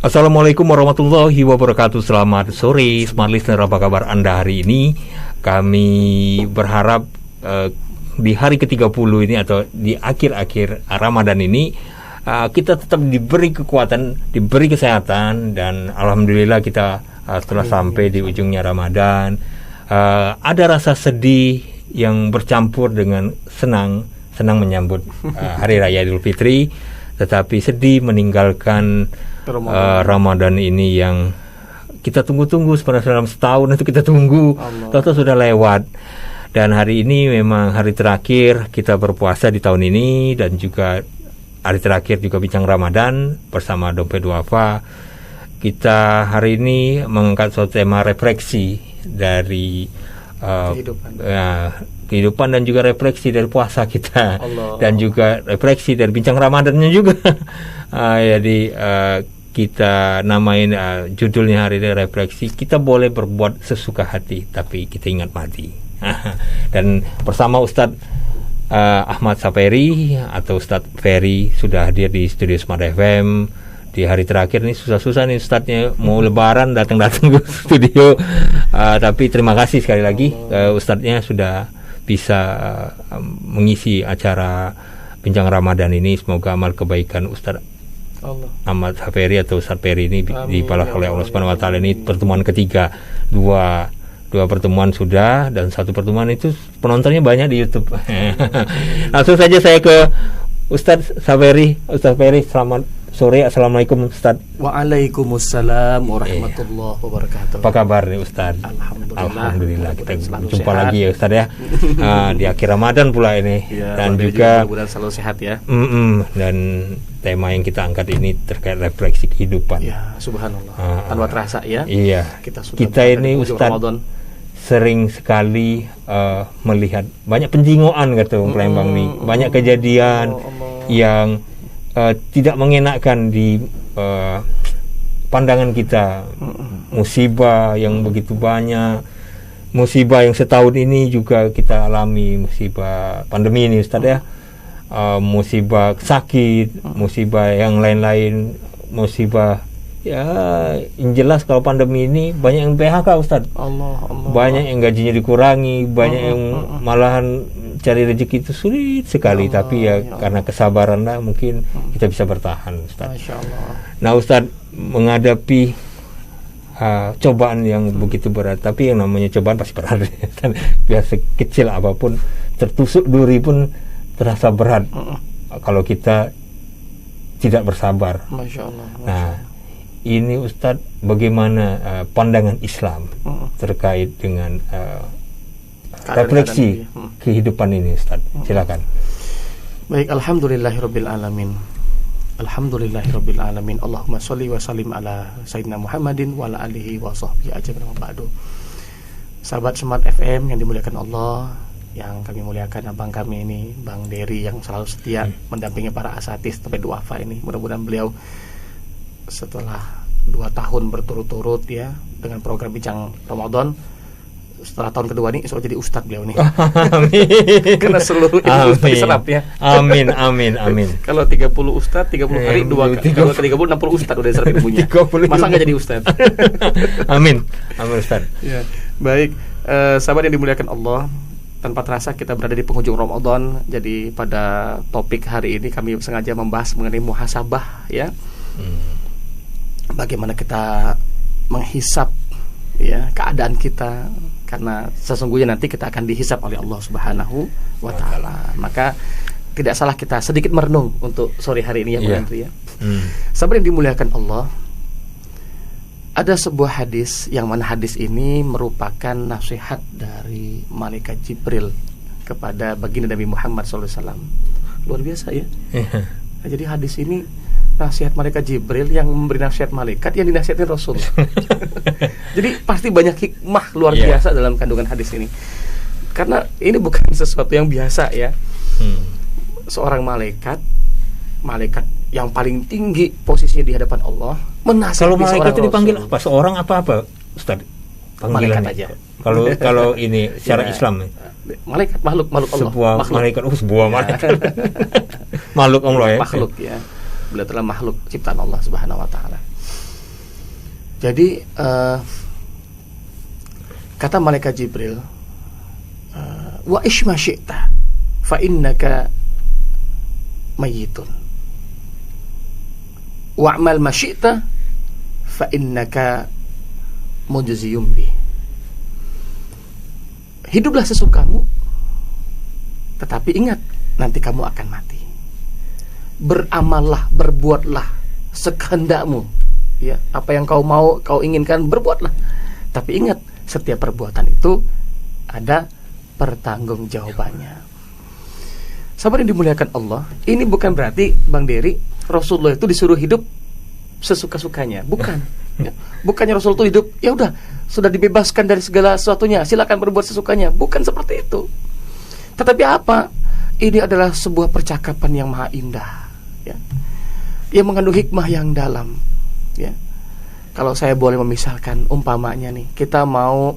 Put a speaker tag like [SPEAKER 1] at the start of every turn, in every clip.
[SPEAKER 1] Assalamualaikum warahmatullahi wabarakatuh. Selamat sore Smart Listener, apa kabar Anda hari ini? Kami berharap di hari ke-30 ini atau di akhir-akhir Ramadan ini kita tetap diberi kekuatan, diberi kesehatan, dan alhamdulillah kita setelah sampai di ujungnya Ramadan, ada rasa sedih yang bercampur dengan senang menyambut Hari Raya Idul Fitri, tetapi sedih meninggalkan Ramadan ini yang kita tunggu-tunggu sebenarnya dalam setahun itu kita tunggu, tahu-tahu sudah lewat. Dan hari ini memang hari terakhir kita berpuasa di tahun ini, dan juga hari terakhir juga bincang Ramadan bersama Dompet Duafa. Kita hari ini mengangkat suatu tema refleksi dari kehidupan dan juga refleksi dari puasa kita, dan juga refleksi dari bincang Ramadannya juga. Jadi kita namain judulnya hari ini refleksi. Kita boleh berbuat sesuka hati, tapi kita ingat mati. Dan bersama Ustadz Ahmad Saperi atau Ustadz Ferry sudah hadir di studio Smart FM. Di hari terakhir ini susah-susah nih Ustadznya, mau lebaran datang-datang ke studio. Tapi terima kasih sekali lagi Ustadznya sudah bisa mengisi acara bincang Ramadan ini. Semoga amal kebaikan Ustadz Ahmad Saperi atau Ustadz Ferry ini dibalas oleh Allah Subhanahu wa taala. Ini pertemuan ketiga. Dua pertemuan sudah, dan satu pertemuan itu penontonnya banyak di YouTube. Langsung saja saya ke Ustadz Saperi. Ustadz Ferry, selamat sore. Assalamualaikum Ustadz.
[SPEAKER 2] Waalaikumsalam warahmatullahi wabarakatuh.
[SPEAKER 1] Apa kabar nih Ustadz? Alhamdulillah. Kita jumpa lagi ya Ustadz ya. Di akhir Ramadan pula ini ya, dan juga
[SPEAKER 2] mudah-mudahan selalu sehat ya.
[SPEAKER 1] Dan tema yang kita angkat ini terkait refleksi kehidupan.
[SPEAKER 2] Ya, subhanallah. Tanpa terasa ya.
[SPEAKER 1] Iya. Kita ini Ustadz sering sekali melihat banyak penjingoan kata orang Palembang nih. Banyak kejadian yang tidak mengenakan di pandangan kita. Musibah yang begitu banyak, musibah yang setahun ini juga kita alami, musibah pandemi ini Ustaz ya, musibah sakit, musibah yang lain-lain, musibah ya yang jelas kalau pandemi ini banyak yang PHK Ustaz. Banyak yang gajinya dikurangi, banyak yang malahan cari rezeki itu sulit sekali. Tapi ya karena kesabaran lah mungkin kita bisa bertahan Ustaz. Nah Ustaz, menghadapi cobaan yang begitu berat, tapi yang namanya cobaan pasti berat. Biar sekecil apapun, tertusuk duri pun terasa berat kalau kita tidak bersabar.
[SPEAKER 2] Masya Allah.
[SPEAKER 1] Nah ini Ustadz, bagaimana pandangan Islam terkait dengan refleksi kehidupan ini Ustadz? Silakan.
[SPEAKER 2] Baik, alhamdulillahirabbil alamin. Alhamdulillahirabbil alamin. Allahumma sholli wa sallim ala sayyidina Muhammadin wa ala alihi wa sahbihi ajmain wa ba'du. Sahabat Smart FM yang dimuliakan Allah, yang kami muliakan abang kami ini, Bang Dery, yang selalu setia mendampingi para asatidz sampai duafa ini. Mudah-mudahan beliau setelah 2 tahun berturut-turut ya dengan program bincang Ramadan, setelah tahun kedua ini insya Allah jadi ustadz beliau nih. Amin. Karena seluruh ilmu ustadz diserap ya.
[SPEAKER 1] Amin.
[SPEAKER 2] Kalau 30 ustadz 30 hari 2 kali 30 60 ustadz udah diserap ilmunya. Masa nggak jadi ustadz?
[SPEAKER 1] Amin ustadz.
[SPEAKER 2] Ya, baik, sahabat yang dimuliakan Allah, tanpa terasa kita berada di penghujung Ramadan. Jadi pada topik hari ini kami sengaja membahas mengenai muhasabah ya. Bagaimana kita menghisap ya keadaan kita, karena sesungguhnya nanti kita akan dihisap oleh Allah Subhanahu wa taala. Maka tidak salah kita sedikit merenung untuk sore hari ini ya Bang Andri ya. Sahabat yang dimuliakan Allah, ada sebuah hadis yang mana hadis ini merupakan nasihat dari malaikat Jibril kepada baginda Nabi Muhammad SAW. Luar biasa ya. Nah, jadi hadis ini nasihat malaikat Jibril yang memberi nasihat malaikat yang dinasihatin Rasul. Jadi pasti banyak hikmah luar biasa dalam kandungan hadis ini. Karena ini bukan sesuatu yang biasa ya. Seorang malaikat yang paling tinggi posisinya di hadapan Allah menasihati.
[SPEAKER 1] Kalau malaikat itu dipanggil
[SPEAKER 2] Rasul.
[SPEAKER 1] apa? Seorang apa Ustaz?
[SPEAKER 2] Malaikat aja.
[SPEAKER 1] Kalau ini secara Islam
[SPEAKER 2] malaikat, makhluk Allah.
[SPEAKER 1] Sebuah malaikat, sebuah malaikat. Makhluk Allah ya.
[SPEAKER 2] Makhluk ya. Beliau adalah makhluk ciptaan Allah Subhanahu wa taala. Jadi kata malaikat Jibril, wa ish ma syi'ta fa innaka mayyitun wa'mal ma syi'ta fa innaka mujziyum bi. Hiduplah sesukamu, tetapi ingat nanti kamu akan mati. Beramallah, berbuatlah sekehendakmu, ya, apa yang kau mau, kau inginkan, berbuatlah. Tapi ingat, setiap perbuatan itu ada pertanggungjawabannya. Sahabat yang dimuliakan Allah, ini bukan berarti Bang Dery, Rasulullah itu disuruh hidup sesuka-sukanya, bukan. Ya, bukannya Rasul itu hidup, ya udah, sudah dibebaskan dari segala sesuatunya, silakan berbuat sesukanya, bukan seperti itu. Tetapi apa? Ini adalah sebuah percakapan yang maha indah, ya, yang mengandung hikmah yang dalam, ya. Kalau saya boleh memisalkan, umpamanya nih, kita mau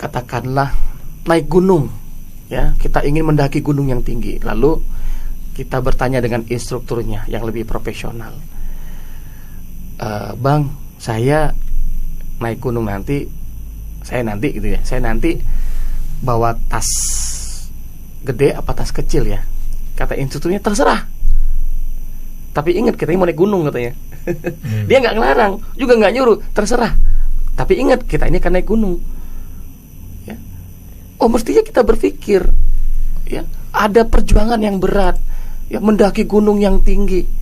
[SPEAKER 2] katakanlah naik gunung, ya, kita ingin mendaki gunung yang tinggi, lalu kita bertanya dengan instrukturnya yang lebih profesional. Bang, saya naik gunung nanti, saya nanti bawa tas gede apa tas kecil ya? Kata instrukturnya terserah. Tapi ingat kita ini mau naik gunung katanya. Dia nggak ngelarang, juga nggak nyuruh, terserah. Tapi ingat kita ini akan naik gunung. Ya. Oh, mestinya kita berpikir, ya, ada perjuangan yang berat, ya, mendaki gunung yang tinggi.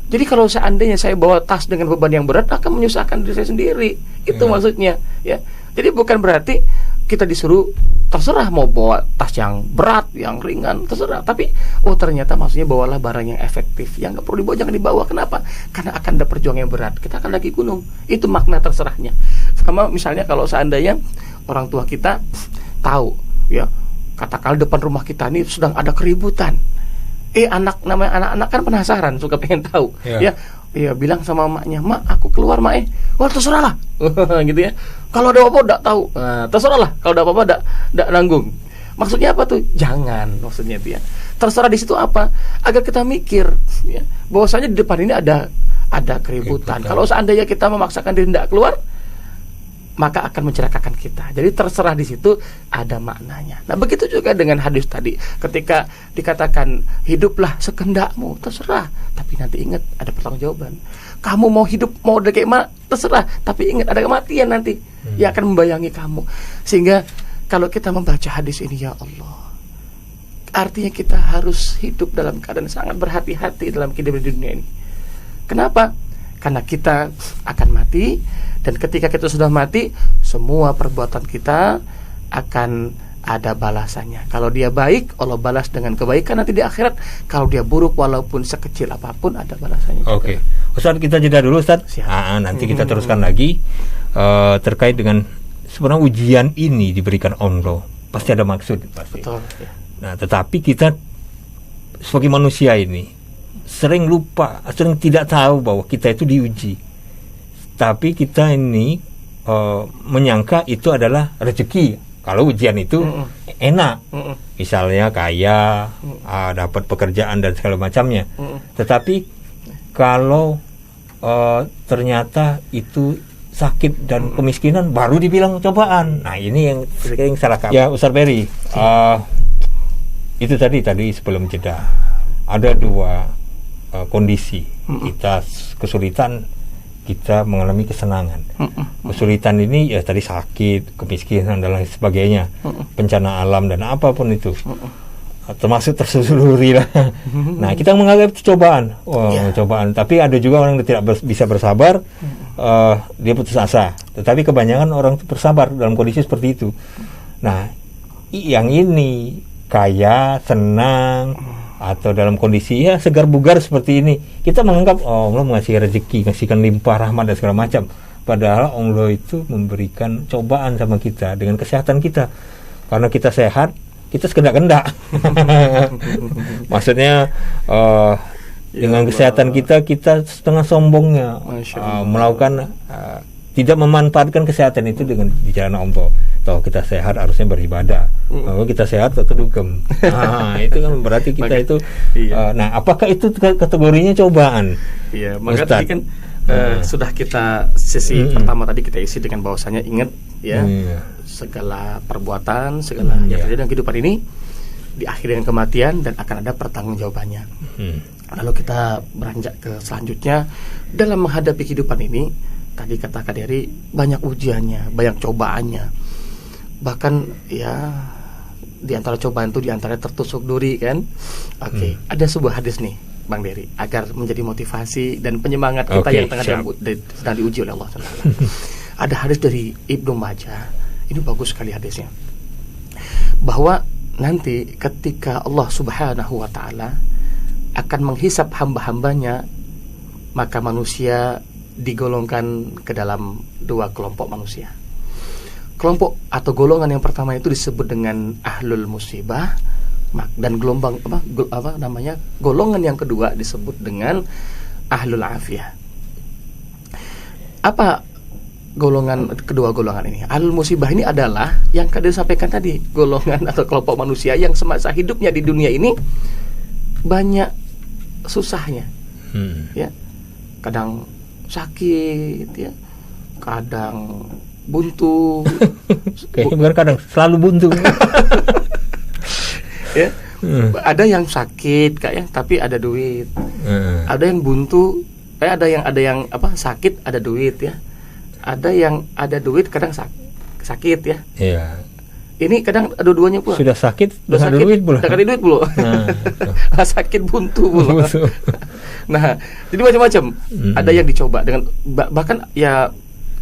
[SPEAKER 2] Jadi kalau seandainya saya bawa tas dengan beban yang berat, akan menyusahkan diri saya sendiri. Itu maksudnya, ya. Jadi bukan berarti kita disuruh terserah mau bawa tas yang berat, yang ringan, terserah. Tapi ternyata maksudnya bawalah barang yang efektif, yang nggak perlu dibawa, jangan dibawa. Kenapa? Karena akan ada perjuangan yang berat. Kita akan lagi gunung. Itu makna terserahnya. Sama misalnya kalau seandainya orang tua kita tahu, ya, katakanlah depan rumah kita ini sedang ada keributan. Namanya anak-anak kan penasaran, suka pengen tahu, ya. Iya, bilang sama emaknya, "Mak, aku keluar, Mak." Wah, terserah lah. Gitu ya. Kalau ada apa-apa enggak tahu. Terserah lah. Kalau ada apa-apa enggak nanggung. Maksudnya apa tuh? Jangan, maksudnya dia. Terserah di situ apa? Agar kita mikir, ya, bahwasanya di depan ini ada keributan. Kalau seandainya kita memaksakan diri enggak keluar, maka akan mencelakakan kita. Jadi terserah di situ ada maknanya. Nah, begitu juga dengan hadis tadi. Ketika dikatakan hiduplah sekehendakmu, terserah. Tapi nanti ingat ada pertanggungjawaban. Kamu mau hidup mau kayak mana, terserah. Tapi ingat ada kematian nanti yang akan membayangi kamu. Sehingga kalau kita membaca hadis ini, ya Allah, artinya kita harus hidup dalam keadaan sangat berhati-hati dalam kehidupan di dunia ini. Kenapa? Karena kita akan mati. Dan ketika kita sudah mati, semua perbuatan kita akan ada balasannya. Kalau dia baik, Allah balas dengan kebaikan nanti di akhirat. Kalau dia buruk, walaupun sekecil apapun, ada balasannya.
[SPEAKER 1] Oke. Ustaz, kita jeda dulu, Ustaz. Nanti kita teruskan lagi terkait dengan sebenarnya ujian ini diberikan Allah. Pasti ada maksud, pasti.
[SPEAKER 2] Betul, ya.
[SPEAKER 1] Nah, tetapi kita sebagai manusia ini sering lupa, sering tidak tahu bahwa kita itu diuji. Tapi kita ini menyangka itu adalah rezeki. Kalau ujian itu enak, misalnya kaya, dapat pekerjaan dan segala macamnya. Tetapi kalau ternyata itu sakit dan kemiskinan, baru dibilang cobaan. Nah, ini yang sering salah kaprah. Ya, Ustaz Ferry, itu tadi sebelum jeda ada dua kondisi. Kita kesulitan, kita mengalami kesenangan. Kesulitan ini ya tadi sakit, kemiskinan dan lain sebagainya, bencana alam dan apapun itu, termasuk tersusuluri lah. Nah, kita menganggap itu cobaan, cobaan. Tapi ada juga orang yang tidak bisa bersabar, dia putus asa. Tetapi kebanyakan orang itu bersabar dalam kondisi seperti itu. Nah, yang ini kaya, senang, atau dalam kondisi ya segar bugar seperti ini, kita menganggap Allah mengasih rezeki, ngasihkan limpah rahmat dan segala macam. Padahal Allah itu memberikan cobaan sama kita dengan kesehatan kita. Karena kita sehat, kita sekendak-kendak. Maksudnya dengan kesehatan kita setengah sombongnya melakukan tidak memanfaatkan kesehatan itu dengan di jalan Allah. Kalau kita sehat harusnya beribadah. Kalau kita sehat atau dugem. Itu kan berarti kita itu. Nah, apakah itu kategorinya cobaan?
[SPEAKER 2] Iya, maka tadi kan Sudah kita sesi pertama tadi kita isi dengan bahwasanya ingat ya, segala perbuatan, segala yang terjadi dalam kehidupan ini diakhiri dengan kematian dan akan ada pertanggungjawabannya. Lalu kita beranjak ke selanjutnya dalam menghadapi kehidupan ini. Tadi kata Kak Dery, banyak ujiannya, banyak cobaannya. Bahkan ya di antara cobaan itu di antara tertusuk duri kan. Ada sebuah hadis nih Bang Dery, agar menjadi motivasi dan penyemangat kita yang tengah sedang diuji oleh Allah SWT. Ada hadis dari Ibnu Majah, ini bagus sekali hadisnya, bahwa nanti ketika Allah Subhanahu wa Ta'ala akan menghisap hamba-hambanya, maka manusia digolongkan ke dalam dua kelompok manusia. Kelompok atau golongan yang pertama itu disebut dengan ahlul musibah, dan golongan yang kedua disebut dengan ahlul afiyah. Apa kedua golongan ini? Ahlul musibah ini adalah yang kadang sampaikan tadi, golongan atau kelompok manusia yang semasa hidupnya di dunia ini banyak susahnya, ya, kadang sakit, ya, kadang buntu.
[SPEAKER 1] Bukan kadang, selalu buntu.
[SPEAKER 2] Ya, ada yang sakit kayak, tapi ada duit. Ada yang buntu, ada yang sakit ada duit ya. Ada yang ada duit kadang sakit ya. Iya. Ini kadang dua-duanya pula.
[SPEAKER 1] Sudah sakit, sudah ada duit pula.
[SPEAKER 2] Sakit buntu pula. Nah, jadi macam-macam. Ada yang dicoba dengan bahkan ya,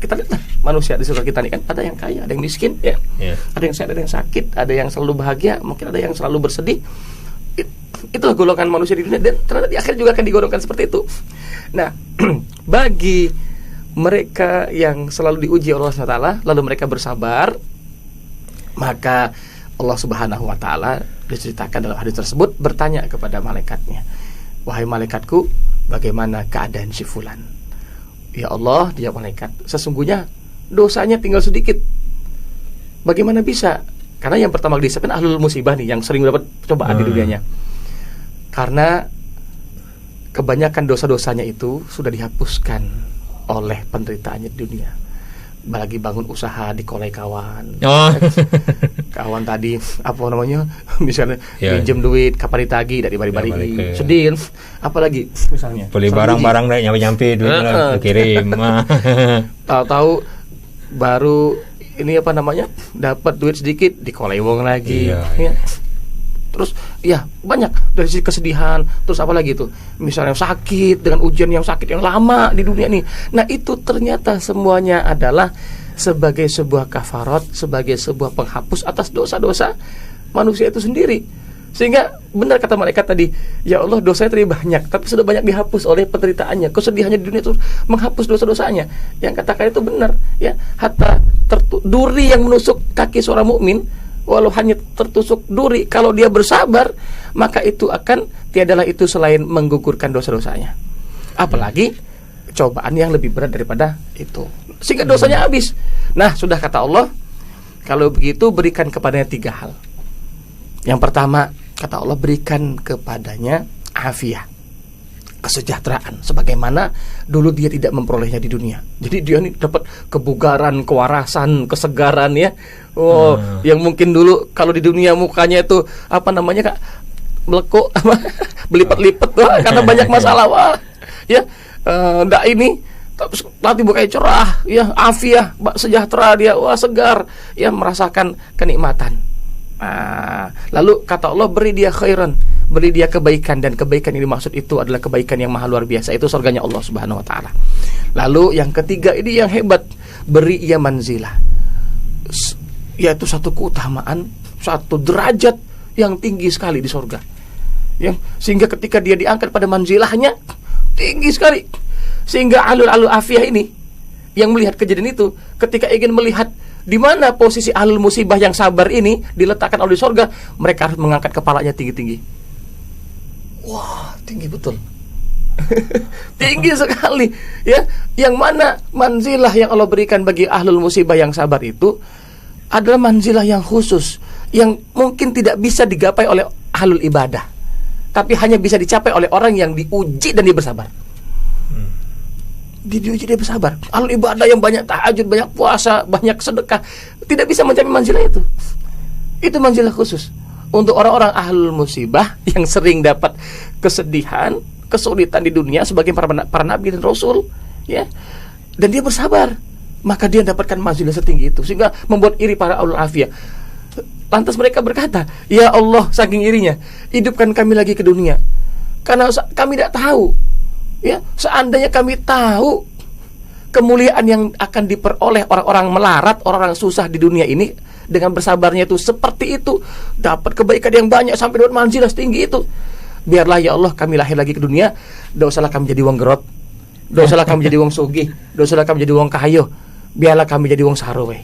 [SPEAKER 2] kita lihat manusia di sekitar kita ini kan, ada yang kaya, ada yang miskin ya. Ada yang sehat, ada yang sakit, ada yang selalu bahagia, mungkin ada yang selalu bersedih. Itulah golongan manusia di dunia, dan ternyata di akhir juga akan digolongkan seperti itu. Nah, bagi mereka yang selalu diuji oleh Allah SWT, lalu mereka bersabar, maka Allah Subhanahu wa Ta'ala diceritakan dalam hadis tersebut bertanya kepada malaikatnya, wahai malaikatku, bagaimana keadaan si fulan? Ya Allah, dia malaikat, sesungguhnya dosanya tinggal sedikit. Bagaimana bisa? Karena yang pertama disebut ahlul musibah nih, yang sering dapat cobaan di dunianya. Karena kebanyakan dosa-dosanya itu sudah dihapuskan oleh penderitaannya di dunia. Lagi bangun usaha dikolai kawan. Kawan tadi apa namanya? Misalnya pinjam duit, kapan ditagih, dari bari-bari sedih. Apalagi misalnya
[SPEAKER 1] beli barang-barang nyampe-nyampe duit kirim.
[SPEAKER 2] Tahu-tahu baru ini apa namanya? Dapat duit sedikit dikolai wong lagi. Ya. Terus ya banyak dari sisi kesedihan. Terus apa lagi itu? Misalnya sakit, dengan ujian yang sakit yang lama di dunia ini. Nah, itu ternyata semuanya adalah sebagai sebuah kafarat, sebagai sebuah penghapus atas dosa-dosa manusia itu sendiri. Sehingga benar kata malaikat tadi, ya Allah, dosanya tadi banyak, tapi sudah banyak dihapus oleh penderitaannya. Kesedihannya di dunia itu menghapus dosa-dosanya. Yang katakan itu benar, ya. Hatta duri yang menusuk kaki seorang mukmin, walau hanya tertusuk duri, kalau dia bersabar, maka itu akan tiadalah itu selain menggugurkan dosa-dosanya. Apalagi cobaan yang lebih berat daripada itu, sehingga dosanya habis. Nah, sudah kata Allah, kalau begitu berikan kepadanya 3 hal. Yang pertama, kata Allah, berikan kepadanya afiyah, kesejahteraan, sebagaimana dulu dia tidak memperolehnya di dunia. Jadi dia ini dapat kebugaran, kewarasan, kesegaran ya. Yang mungkin dulu kalau di dunia mukanya itu apa namanya Kak, melekuk, belipat-lipat karena banyak masalah. Ya, ndak ini tapi bukannya cerah, ya, afiah, sejahtera dia, segar, ya, merasakan kenikmatan. Lalu kata Allah, beri dia khairan, beri dia kebaikan, dan kebaikan ini maksud itu adalah kebaikan yang maha luar biasa, itu surganya Allah Subhanahu wa Ta'ala. Lalu yang ketiga ini yang hebat, beri ia manzilah, yaitu satu keutamaan, satu derajat yang tinggi sekali di surga, ya, sehingga ketika dia diangkat pada manzilahnya tinggi sekali, sehingga alul afiyah ini yang melihat kejadian itu, ketika ingin melihat di mana posisi ahlul musibah yang sabar ini diletakkan oleh surga, mereka harus mengangkat kepalanya tinggi-tinggi. Wah, tinggi betul. Tinggi sekali, ya. Yang mana manzilah yang Allah berikan bagi ahlul musibah yang sabar itu adalah manzilah yang khusus, yang mungkin tidak bisa digapai oleh ahlul ibadah, tapi hanya bisa dicapai oleh orang yang diuji dan dia bersabar. diuji dia bersabar. Ahlul ibadah yang banyak tahajud, banyak puasa, banyak sedekah, tidak bisa mencapai manzilah itu. Itu manzilah khusus untuk orang-orang ahlul musibah yang sering dapat kesedihan, kesulitan di dunia sebagai para nabi dan rasul, ya. Dan dia bersabar, maka dia dapatkan manzilah setinggi itu, sehingga membuat iri para ahlul afiyah. Lantas mereka berkata, ya Allah, saking irinya, hidupkan kami lagi ke dunia, karena kami tidak tahu, ya, seandainya kami tahu kemuliaan yang akan diperoleh orang-orang melarat, orang-orang susah di dunia ini, dengan bersabarnya itu seperti itu, dapat kebaikan yang banyak sampai dapat manzilah setinggi itu, biarlah ya Allah kami lahir lagi ke dunia, tidak usahlah kami jadi wong gerot, tidak usahlah kami jadi wong sugih, tidak usahlah kami jadi wong kayo, biarlah kami jadi wong sarowe.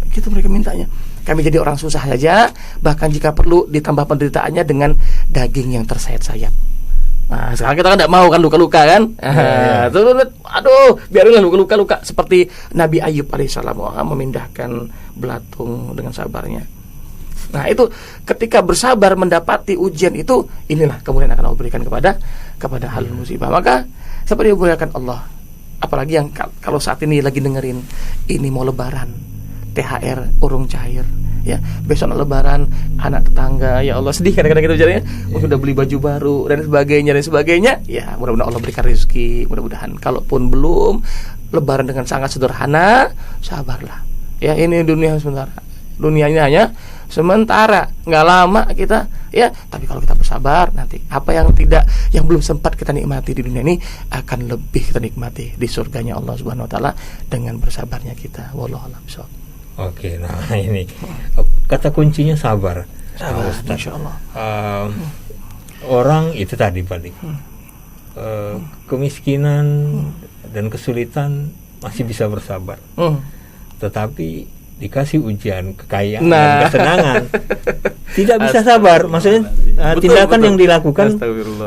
[SPEAKER 2] Gitu mereka mintanya. Kami jadi orang susah saja, bahkan jika perlu ditambah penderitaannya dengan daging yang tersayat-sayat. Nah, sekarang kita kan tidak mau kan luka-luka kan? Aduh, biarinlah luka-luka seperti Nabi Ayub alaihissalam memindahkan belatung dengan sabarnya. Nah, itu ketika bersabar mendapati ujian itu, inilah kemudian akan Allah berikan kepada hal musibah. Maka seperti dimuliakan Allah, apalagi yang kalau saat ini lagi dengerin ini mau lebaran, THR urung cair, ya, besok lebaran, anak tetangga, ya Allah sedih kadang-kadang gitu jadinya, udah beli baju baru dan sebagainya, ya mudah-mudahan Allah berikan rezeki, mudah-mudahan. Kalaupun belum, lebaran dengan sangat sederhana, sabarlah, ya, ini dunia sementara, dunianya hanya sementara, nggak lama kita, ya, tapi kalau kita bersabar, nanti apa yang belum sempat kita nikmati di dunia ini akan lebih kita nikmati di surganya Allah Subhanahu Wa Taala dengan bersabarnya kita. Wallahu a'lam bishawab.
[SPEAKER 1] Oke, nah ini kata kuncinya sabar.
[SPEAKER 2] Insya Allah.
[SPEAKER 1] Orang itu tadi balik kemiskinan dan kesulitan masih bisa bersabar, tetapi dikasih ujian kekayaan dan kesenangan tidak bisa sabar. Maksudnya tindakan yang dilakukan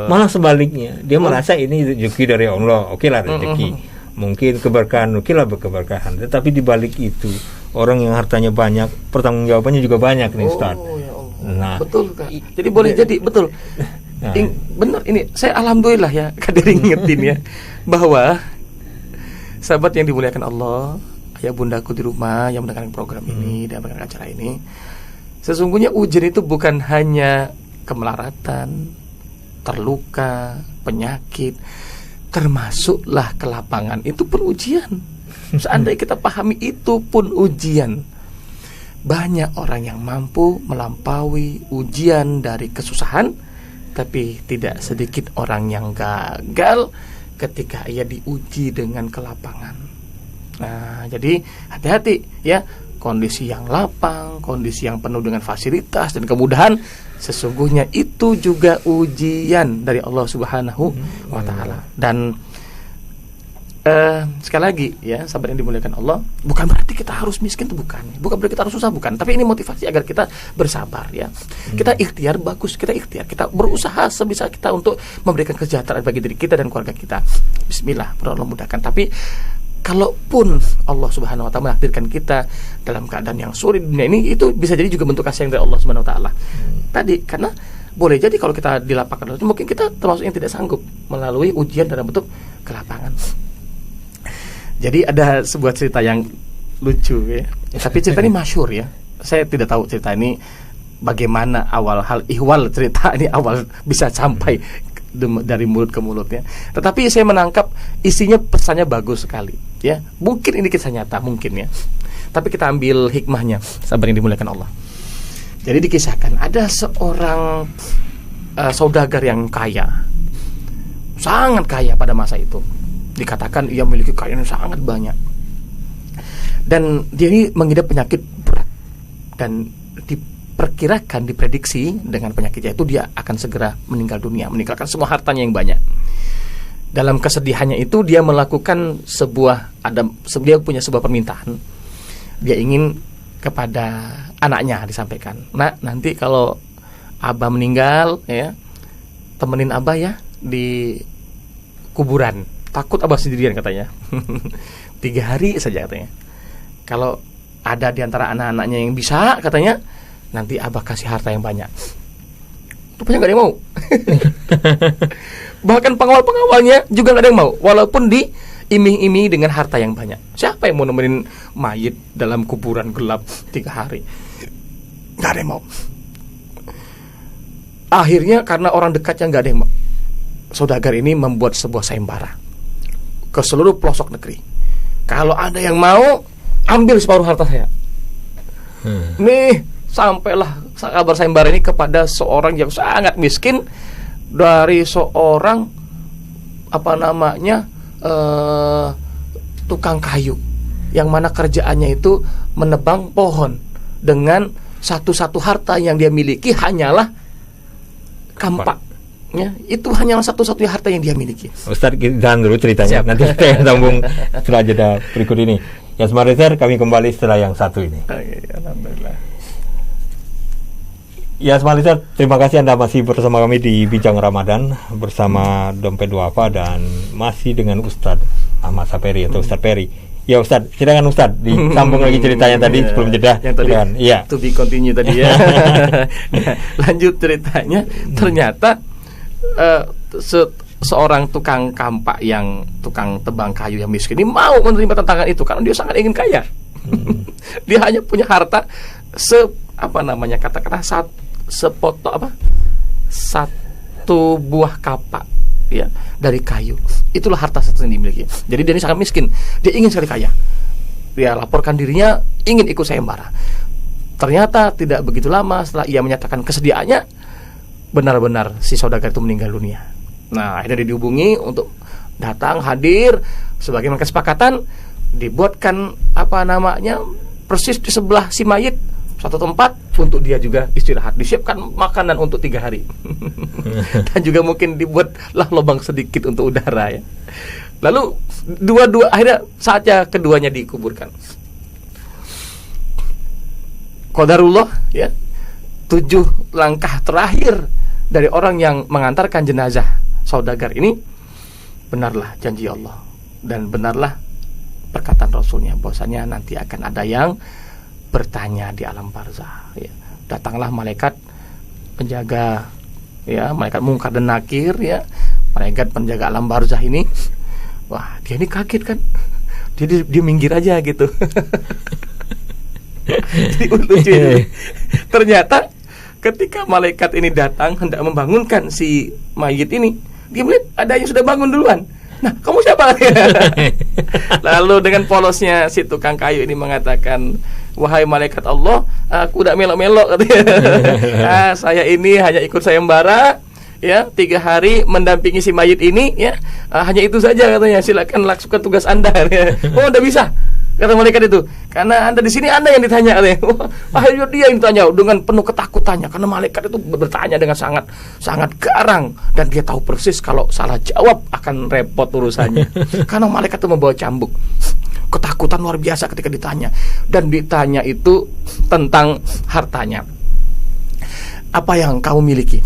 [SPEAKER 1] malah sebaliknya, dia merasa ini rezeki dari Allah, oke lah rezeki, mungkin keberkahan, oke lah keberkahan, tetapi dibalik itu orang yang hartanya banyak, pertanggungjawabannya juga banyak nih Ustaz.
[SPEAKER 2] Ya Allah.
[SPEAKER 1] Nah,
[SPEAKER 2] betul Kak. Jadi boleh jadi betul. Nah, benar ini. Saya alhamdulillah ya Kadir ingetin ya bahwa sahabat yang dimuliakan Allah, ayah bundaku di rumah yang mendengarkan program ini dan mendengarkan acara ini, sesungguhnya ujian itu bukan hanya kemelaratan, terluka, penyakit, termasuklah kelapangan, itu pun ujian. Seandainya kita pahami itu pun ujian. Banyak orang yang mampu melampaui ujian dari kesusahan, tapi tidak sedikit orang yang gagal ketika ia diuji dengan kelapangan. Nah, jadi hati-hati ya, kondisi yang lapang, kondisi yang penuh dengan fasilitas dan kemudahan, sesungguhnya itu juga ujian dari Allah Subhanahu wa Ta'ala. Dan sekali lagi ya, sahabat yang dimuliakan Allah, bukan berarti kita harus miskin, itu bukan berarti kita harus susah, bukan, tapi ini motivasi agar kita bersabar ya. Kita ikhtiar, bagus, kita ikhtiar, kita berusaha sebisa kita untuk memberikan kesejahteraan bagi diri kita dan keluarga kita. Bismillah, Allah mudahkan. Tapi kalaupun Allah Subhanahu wa Ta'ala menakdirkan kita dalam keadaan yang sulit di dunia ini, itu bisa jadi juga bentuk kasih dari Allah Subhanahu wa Ta'ala. Tadi karena boleh jadi kalau kita di lapangan, mungkin kita termasuk yang tidak sanggup melalui ujian dalam bentuk kelapangan. Jadi ada sebuah cerita yang lucu ya, tapi cerita ini masyhur ya. Saya tidak tahu cerita ini bagaimana awal hal ihwal cerita ini awal bisa sampai dari mulut ke mulut ya. Tetapi saya menangkap isinya, pesannya bagus sekali ya. Mungkin ini kisah nyata mungkin ya, tapi kita ambil hikmahnya, sahabat yang dimuliakan Allah. Jadi dikisahkan ada seorang saudagar yang kaya, sangat kaya pada masa itu. Dikatakan ia memiliki kekayaan sangat banyak, dan dia ini mengidap penyakit berat, dan diprediksi dengan penyakitnya itu dia akan segera meninggal dunia, meninggalkan semua hartanya yang banyak. Dalam kesedihannya itu dia melakukan dia punya sebuah permintaan. Dia ingin kepada anaknya disampaikan, "Nak, nanti kalau Abah meninggal ya, temenin Abah ya di kuburan. Takut Abah sendirian," katanya. 3 hari saja katanya. Kalau ada di antara anak-anaknya yang bisa, katanya, nanti Abah kasih harta yang banyak. Rupanya gak ada yang mau. Bahkan pengawal-pengawalnya juga gak ada yang mau. Walaupun iming-iming dengan harta yang banyak. Siapa yang mau nemenin mayit dalam kuburan gelap 3 hari? Gak ada yang mau. Akhirnya karena orang dekatnya gak ada yang mau, saudagar ini membuat sebuah sayembara ke seluruh pelosok negeri. Kalau ada yang mau, ambil separuh harta saya. Nih, sampailah kabar sayembara ini kepada seorang yang sangat miskin, dari seorang tukang kayu, yang mana kerjaannya itu menebang pohon, dengan satu-satu harta yang dia miliki hanyalah kampaknya. Itu hanyalah satu-satunya harta yang dia miliki.
[SPEAKER 1] Ustaz, jangan dulu ceritanya.
[SPEAKER 2] Siap.
[SPEAKER 1] Nanti kita sambung setelah jeda berikut ini. Ya, Smart Listener, kami kembali setelah yang satu ini.
[SPEAKER 2] Alhamdulillah.
[SPEAKER 1] Ya, Smart Listener, terima kasih Anda masih bersama kami di Bincang Ramadan bersama Dompet Duafa dan masih dengan Ustadz Ahmad Saperi atau Ustadz Peri. Ya Ustadz, silakan Ustadz disambung lagi ceritanya tadi sebelum jeda.
[SPEAKER 2] Yang tadi,
[SPEAKER 1] ya.
[SPEAKER 2] To be continue tadi ya. Lanjut ceritanya, ternyata seorang tukang kampak yang tukang tebang kayu yang miskin ini mau menerima tantangan itu karena dia sangat ingin kaya. Dia hanya punya harta satu buah kapak ya dari kayu. Itulah harta satu yang dimiliki. Jadi dia ini sangat miskin. Dia ingin sekali kaya. Dia laporkan dirinya ingin ikut sayembara. Ternyata tidak begitu lama setelah ia menyatakan kesediaannya, benar-benar si saudagar itu meninggal dunia. Nah, akhirnya dia dihubungi untuk datang hadir. Sebagaimana kesepakatan, dibuatkan persis di sebelah si mayit satu tempat untuk dia juga istirahat. Disiapkan makanan untuk 3 hari. Dan juga mungkin dibuatlah lubang sedikit untuk udara ya. Lalu akhirnya saatnya keduanya dikuburkan. Qadarullah ya. 7 langkah terakhir dari orang yang mengantarkan jenazah saudagar ini, benarlah janji Allah dan benarlah perkataan Rasulnya bahwasanya nanti akan ada yang bertanya di alam barzah ya. Datanglah malaikat penjaga ya, malaikat Munkar dan Nakir ya, malaikat penjaga alam barzah ini. Wah, dia ini kaget kan, dia minggir aja gitu. Jadi lucu ini. Ternyata ketika malaikat ini datang hendak membangunkan si mayit ini, dia melihat ada yang sudah bangun duluan. Nah, kamu siapa? Lalu dengan polosnya si tukang kayu ini mengatakan, wahai malaikat Allah, aku udah melok-melok katanya. Saya ini hanya ikut sayembara ya, 3 hari mendampingi si mayit ini ya, hanya itu saja katanya. Silakan lakukan tugas Anda ya. Oh, udah bisa, kata malaikat itu. Karena Anda di sini, Anda yang ditanya katanya. Akhirnya dia yang ditanya dengan penuh ketakutannya, karena malaikat itu bertanya dengan sangat garang dan dia tahu persis kalau salah jawab akan repot urusannya. Karena malaikat itu membawa cambuk. Ketakutan luar biasa ketika ditanya, dan ditanya itu tentang hartanya. Apa yang kamu miliki?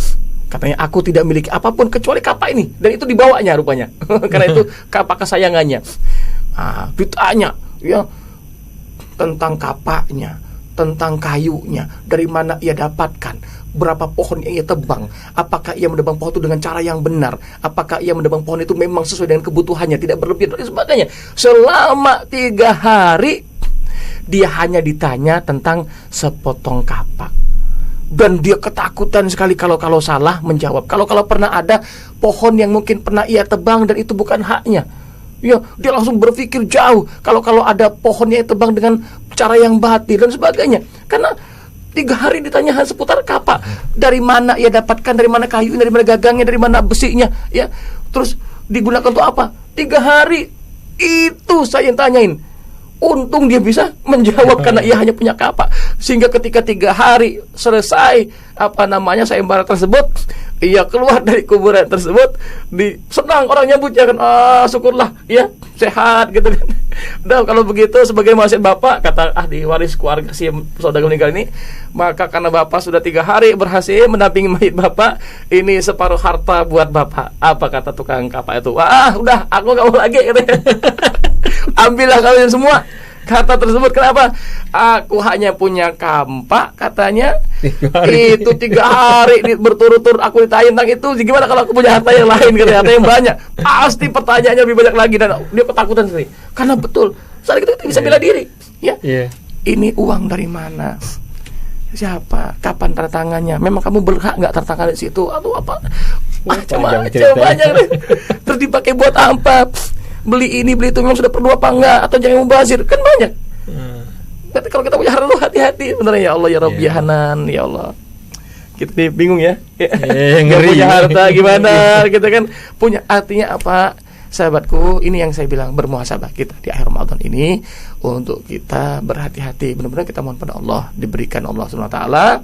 [SPEAKER 2] Katanya, aku tidak miliki apapun kecuali kapak ini, dan itu dibawanya rupanya. Karena itu kapak kesayangannya. Ditanya ya tentang kapaknya, tentang kayunya, dari mana ia dapatkan, berapa pohon yang ia tebang, apakah ia menebang pohon itu dengan cara yang benar, apakah ia menebang pohon itu memang sesuai dengan kebutuhannya, tidak berlebihan dan sebagainya. Selama 3 hari dia hanya ditanya tentang sepotong kapak. Dan dia ketakutan sekali kalau salah menjawab. Kalau pernah ada pohon yang mungkin pernah ia tebang dan itu bukan haknya, ya dia langsung berpikir jauh. Kalau ada pohonnya ia tebang dengan cara yang batil dan sebagainya. Karena 3 hari ditanya seputar kapak. Dari mana ia dapatkan, dari mana kayu, dari mana gagangnya, dari mana besinya, ya. Terus digunakan untuk apa? 3 hari itu saya yang tanyain. Untung dia bisa menjawab karena ia hanya punya kapak. Sehingga ketika 3 hari selesai sayembara tersebut, ia keluar dari kuburan tersebut, senang orang nyambutnya kan, syukurlah ya sehat gitu kan. Udah kalau begitu sebagai wasiat bapak, kata ahli waris keluarga si saudagar meninggal ini, maka karena bapak sudah 3 hari berhasil mendampingi mayit bapak, ini separuh harta buat bapak. Apa kata tukang kapak itu? Udah aku gak mau lagi katanya. Ambillah kalian semua. kata tersebut. Kenapa? Aku hanya punya kampak, katanya. Itu 3 hari berturut-turut aku ditanya tentang itu. Gimana kalau aku punya harta yang lain, katanya, harta yang banyak? Pasti pertanyaannya lebih banyak lagi, dan dia ketakutan sendiri. Karena betul, saat itu kita bisa bela diri. Ya, ini uang dari mana? Siapa? Kapan tanda tangannya? Memang kamu berhak nggak tanda tangan di situ? Atau apa? Macam-macam banyak. Terus dipakai buat apa? Beli ini, beli itu, memang sudah perlu apa enggak? Atau jangan mubazir? Kan banyak. Berarti kalau kita punya harta, hati-hati sebenarnya. Ya Allah, ya Rabbi, ya Hanan, ya Allah. Kita bingung ya. Nggak punya harta gimana? Kita kan punya, artinya apa? Sahabatku, ini yang saya bilang, bermuhasabah kita di akhir Ramadan ini untuk kita berhati-hati. Benar-benar kita mohon pada Allah, diberikan Allah Subhanahu wa taala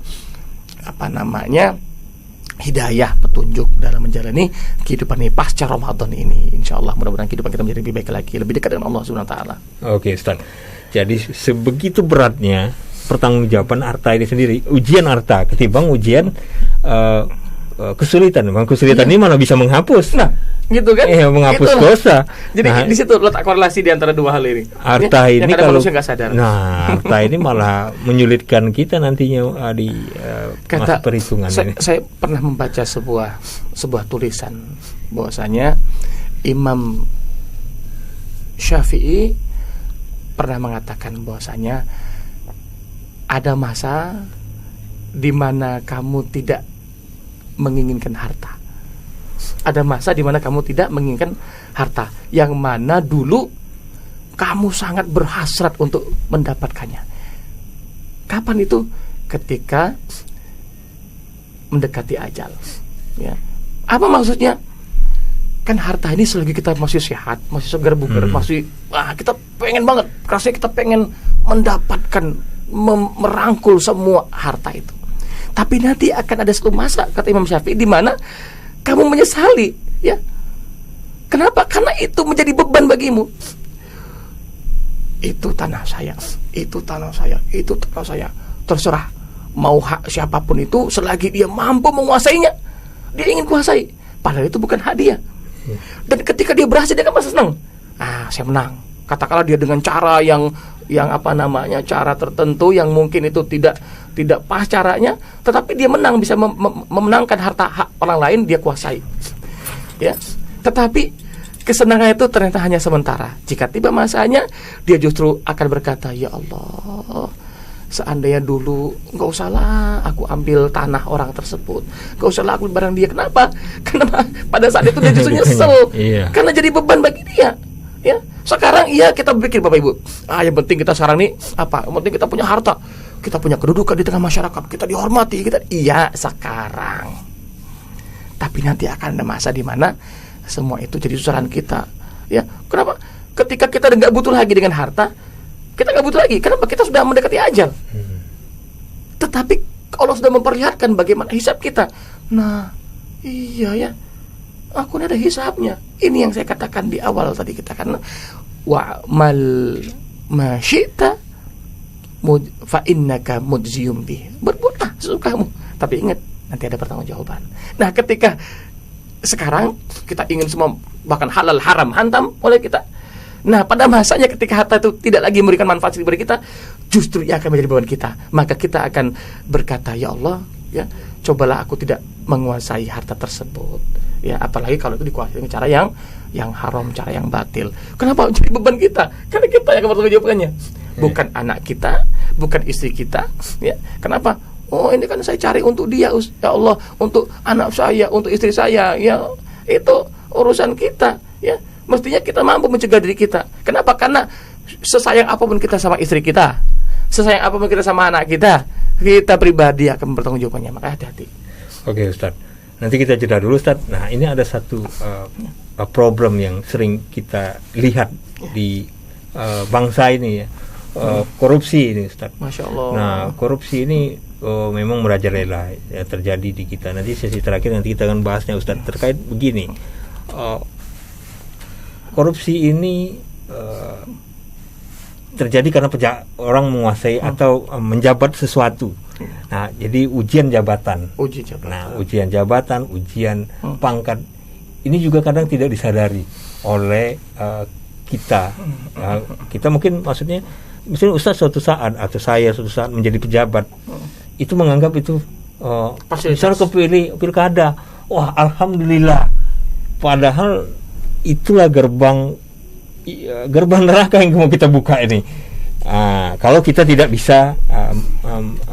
[SPEAKER 2] hidayah, petunjuk dalam menjalani kehidupan ini pasca Ramadan ini. Insyaallah mudah-mudahan kehidupan kita menjadi lebih baik lagi, lebih dekat dengan Allah Subhanahu wa taala.
[SPEAKER 1] Oke, Ustaz. Jadi sebegitu beratnya pertanggungjawaban harta ini sendiri, ujian harta ketimbang ujian kesulitan. Memang kesulitan ini mana bisa menghapus.
[SPEAKER 2] Nah, gitu kan?
[SPEAKER 1] Menghapus dosa.
[SPEAKER 2] Jadi di situ letak korelasi di antara dua hal ini.
[SPEAKER 1] Harta ini kalau
[SPEAKER 2] manusia nggak sadar.
[SPEAKER 1] Nah, harta ini malah menyulitkan kita nantinya di masa perhitungan ini.
[SPEAKER 2] Saya pernah membaca sebuah tulisan bahwasanya Imam Syafi'i pernah mengatakan bahwasanya ada masa di mana kamu tidak menginginkan harta. Ada masa di mana kamu tidak menginginkan harta, yang mana dulu kamu sangat berhasrat untuk mendapatkannya. Kapan itu? Ketika mendekati ajal. Ya. Apa maksudnya? Kan harta ini selagi kita masih sehat, masih segar bugar, masih kita pengen banget, rasanya kita pengen mendapatkan, merangkul semua harta itu. Tapi nanti akan ada satu masa, kata Imam Syafi'i, di mana kamu menyesali, ya. Kenapa? Karena itu menjadi beban bagimu. Itu tanah saya, itu tanah saya, itu tanah saya. Terserah mau hak siapapun itu, selagi dia mampu menguasainya, dia ingin kuasai. Padahal itu bukan hak dia. Dan ketika dia berhasil, dia kan pasti senang. Saya menang. Katakanlah dia dengan cara yang cara tertentu yang mungkin itu tidak pas caranya, tetapi dia menang, bisa memenangkan harta hak orang lain, dia kuasai. Ya. Tetapi kesenangan itu ternyata hanya sementara. Jika tiba masanya, dia justru akan berkata, ya Allah, seandainya dulu nggak usahlah aku ambil tanah orang tersebut, nggak usahlah aku barang dia. Kenapa? Karena pada saat itu dia justru nyesel. Karena jadi beban bagi dia. Ya, sekarang kita berpikir Bapak Ibu, yang penting kita sekarang nih apa? Yang penting kita punya harta, kita punya kedudukan di tengah masyarakat, kita dihormati, iya sekarang. Tapi nanti akan ada masa di mana semua itu jadi susahan kita. Ya, kenapa? Ketika kita nggak butuh lagi dengan harta, kita nggak butuh lagi. Kenapa? Kita sudah mendekati ajal. Tetapi Allah sudah memperlihatkan bagaimana hisab kita. Nah, iya ya. Aku ini ada hisabnya. Ini yang saya katakan di awal tadi, kita kan wa mal masyita fa innaka mujziyum bi. Berbuatlah sesukamu, tapi ingat nanti ada pertanggungjawaban. Nah, ketika sekarang kita ingin semua bahkan halal haram hantam oleh kita. Nah, pada masanya ketika harta itu tidak lagi memberikan manfaat bagi kita, justru ia akan menjadi beban kita. Maka kita akan berkata, ya Allah, ya, cobalah aku tidak menguasai harta tersebut. Ya, apalagi kalau itu dikuasai dengan cara yang haram, cara yang batil. Kenapa jadi beban kita? Karena kita yang bertanggung jawabnya, bukan anak kita, bukan istri kita. Ya, kenapa? Oh, ini kan saya cari untuk dia, ya Allah, untuk anak saya, untuk istri saya. Ya, itu urusan kita. Ya, mestinya kita mampu mencegah diri kita. Kenapa? Karena sesayang apapun kita sama istri kita, sesayang apapun kita sama anak kita, kita pribadi akan bertanggung jawabnya. Maka hati-hati.
[SPEAKER 1] Oke, Ustaz. Nanti kita jeda dulu, Ustaz. Nah, ini ada satu problem yang sering kita lihat di bangsa ini, ya. Korupsi ini, Ustaz.
[SPEAKER 2] Masya Allah.
[SPEAKER 1] Nah, korupsi ini memang merajalela, ya, terjadi di kita. Nanti sesi terakhir nanti kita akan bahasnya, Ustaz, terkait begini. Korupsi ini terjadi karena orang menguasai atau menjabat sesuatu. Nah, jadi ujian jabatan. Nah, ujian jabatan, ujian pangkat ini juga kadang tidak disadari oleh kita. Kita mungkin maksudnya misalnya Ustaz suatu saat atau saya suatu saat menjadi pejabat, itu menganggap itu misalnya kepilih pilkada, wah alhamdulillah, padahal itulah gerbang neraka yang mau kita buka ini. Kalau kita tidak bisa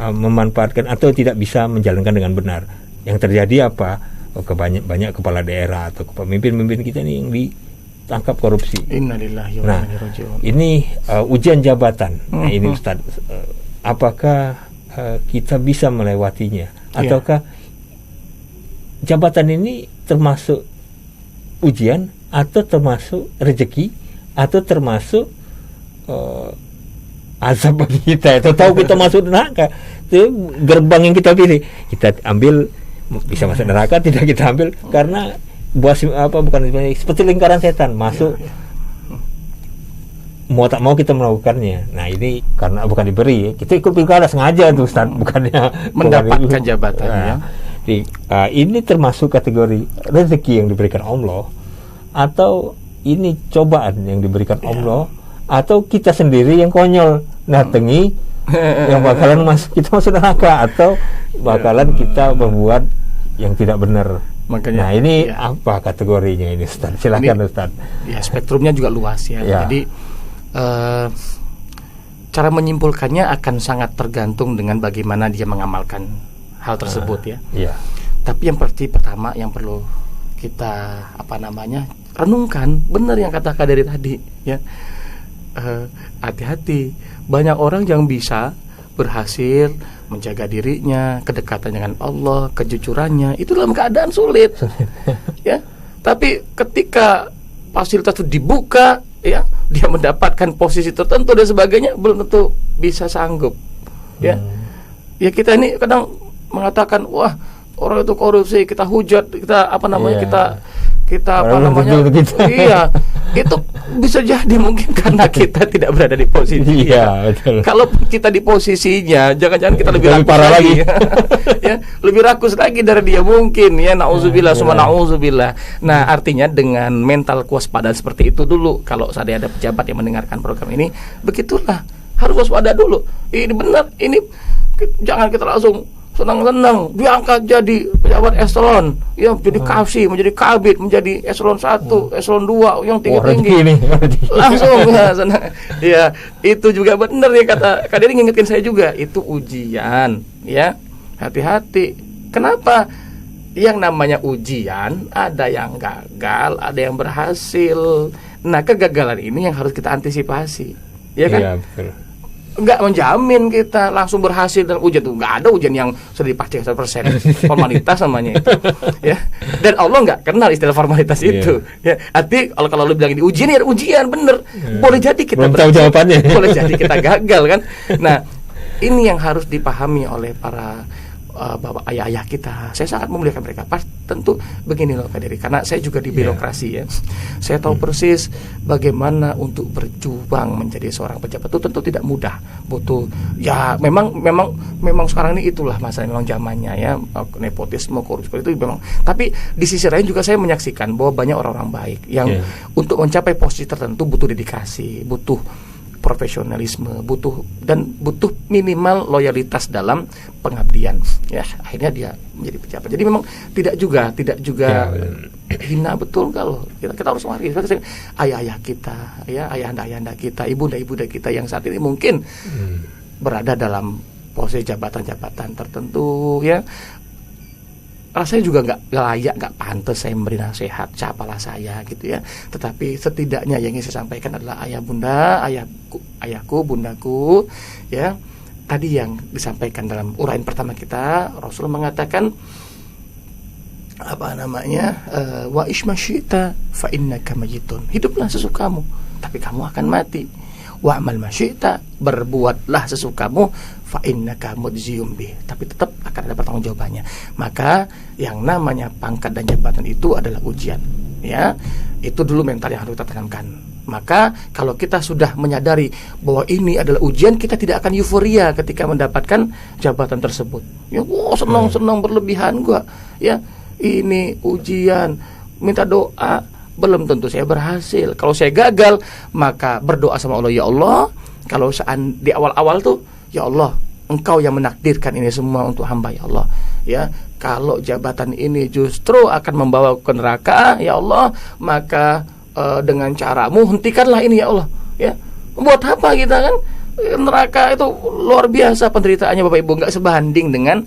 [SPEAKER 1] memanfaatkan atau tidak bisa menjalankan dengan benar, yang terjadi apa? Banyak kepala daerah atau pemimpin-pemimpin kita ini yang ditangkap korupsi.
[SPEAKER 2] Innalillahi wa
[SPEAKER 1] Nah,
[SPEAKER 2] inna ilaihi raji'un.
[SPEAKER 1] ini ujian jabatan. Nah, ini Ustaz, apakah kita bisa melewatinya? Ataukah jabatan ini termasuk ujian atau termasuk rezeki atau termasuk azab bagi kita? Atau tahu kita masuk neraka? Itu gerbang yang kita pilih. Kita ambil bisa masuk neraka, tidak kita ambil karena bukan seperti lingkaran setan masuk. Mau tak mau kita melakukannya. Nah, ini karena bukan diberi, kita ikut pilkada sengaja tuh Ustaz, bukannya
[SPEAKER 2] mendapatkan jabatan.
[SPEAKER 1] Ini termasuk kategori rezeki yang diberikan Allah, atau ini cobaan yang diberikan Allah, atau kita sendiri yang konyol natengi yang bakalan kita masuk neraka, atau bakalan kita berbuat yang tidak benar.
[SPEAKER 2] Makanya,
[SPEAKER 1] nah ini apa kategorinya ini Ustaz? Silakan Ustaz.
[SPEAKER 2] Ya, spektrumnya juga luas ya. Jadi cara menyimpulkannya akan sangat tergantung dengan bagaimana dia mengamalkan hal tersebut ya. Tapi yang pertama yang perlu kita renungkan, benar yang kata Kak dari tadi ya. Hati-hati, banyak orang yang bisa berhasil menjaga dirinya, kedekatan dengan Allah, kejujurannya itu dalam keadaan sulit ya. Tapi ketika fasilitas itu dibuka ya, dia mendapatkan posisi tertentu dan sebagainya, belum tentu bisa sanggup ya. Ya kita ini kadang mengatakan wah orang itu korupsi, kita hujat, kita iya, itu bisa jadi mungkin karena kita tidak berada di posisi.
[SPEAKER 1] Betul.
[SPEAKER 2] Kalau kita di posisinya, jangan-jangan kita lebih rakus
[SPEAKER 1] parah lagi.
[SPEAKER 2] Ya, lebih rakus lagi dari dia mungkin ya, nauzubillah summa nauzubillah. Nah, artinya dengan mental kewaspadaan seperti itu dulu, kalau ada pejabat yang mendengarkan program ini, begitulah, harus waspada dulu. Ini benar, ini jangan kita langsung senang-senang diangkat jadi pejabat eselon, ya menjadi kasih, menjadi kabid, menjadi eselon 1, eselon 2 yang tinggi-tinggi. Langsung senang. Ya, itu juga benar ya kata Kak Dery, ngingetin saya juga, itu ujian, ya. Hati-hati. Kenapa? Yang namanya ujian, ada yang gagal, ada yang berhasil. Nah, kegagalan ini yang harus kita antisipasi. Ya kan?
[SPEAKER 1] Iya, betul.
[SPEAKER 2] Enggak menjamin kita langsung berhasil dan ujian itu. Enggak ada ujian yang sudah dipastikan 100%. Formalitas namanya itu. Ya. Dan Allah enggak kenal istilah formalitas itu. Ya. Arti kalau lu bilang ini ujian, ya ujian bener. Boleh jadi kita
[SPEAKER 1] belum tahu jawabannya.
[SPEAKER 2] Boleh jadi kita gagal kan. Nah, ini yang harus dipahami oleh para bapak ayah-ayah kita. Saya sangat memuliakan mereka. Tentu begini loh Kak Dery, karena saya juga di birokrasi ya. Saya tahu persis bagaimana untuk berjuang menjadi seorang pejabat itu tentu tidak mudah. Butuh ya memang sekarang ini itulah masa memang zamannya ya, nepotisme, korupsi itu memang. Tapi di sisi lain juga saya menyaksikan bahwa banyak orang-orang baik yang untuk mencapai posisi tertentu butuh dedikasi, butuh profesionalisme, butuh minimal loyalitas dalam pengabdian. Ya, akhirnya dia menjadi pejabat. Jadi memang tidak juga hina betul kalau kita harus waris ayah-ayah kita, ya, ayahanda kita, ibunda-ibunda kita yang saat ini mungkin berada dalam posisi jabatan-jabatan tertentu ya. Rasanya juga nggak layak, nggak pantas saya memberi nasihat, siapalah saya gitu ya. Tetapi setidaknya yang ingin saya sampaikan adalah ayahku, bundaku, ya. Tadi yang disampaikan dalam uraian pertama kita, Rasul mengatakan wa ismasyita fa innaka mayyitun. Hiduplah sesukamu, tapi kamu akan mati. Wa amal masyita, berbuatlah sesukamu, fa innaka mudziyum bih, tapi tetap akan ada pertanggungjawabannya. Maka yang namanya pangkat dan jabatan itu adalah ujian, ya. Itu dulu mental yang harus kita tanamkan. Maka kalau kita sudah menyadari bahwa ini adalah ujian, kita tidak akan euforia ketika mendapatkan jabatan tersebut. Ya, senang berlebihan gua. Ya, ini ujian, minta doa. belum tentu saya berhasil. Kalau saya gagal, maka berdoa sama Allah, ya Allah, kalau di awal-awal tuh, ya Allah, Engkau yang menakdirkan ini semua untuk hamba, ya Allah. Ya, kalau jabatan ini justru akan membawa ke neraka, ya Allah, maka dengan caramu hentikanlah ini, ya Allah. Ya, buat apa kita kan? Neraka itu luar biasa penderitaannya, Bapak Ibu, nggak sebanding dengan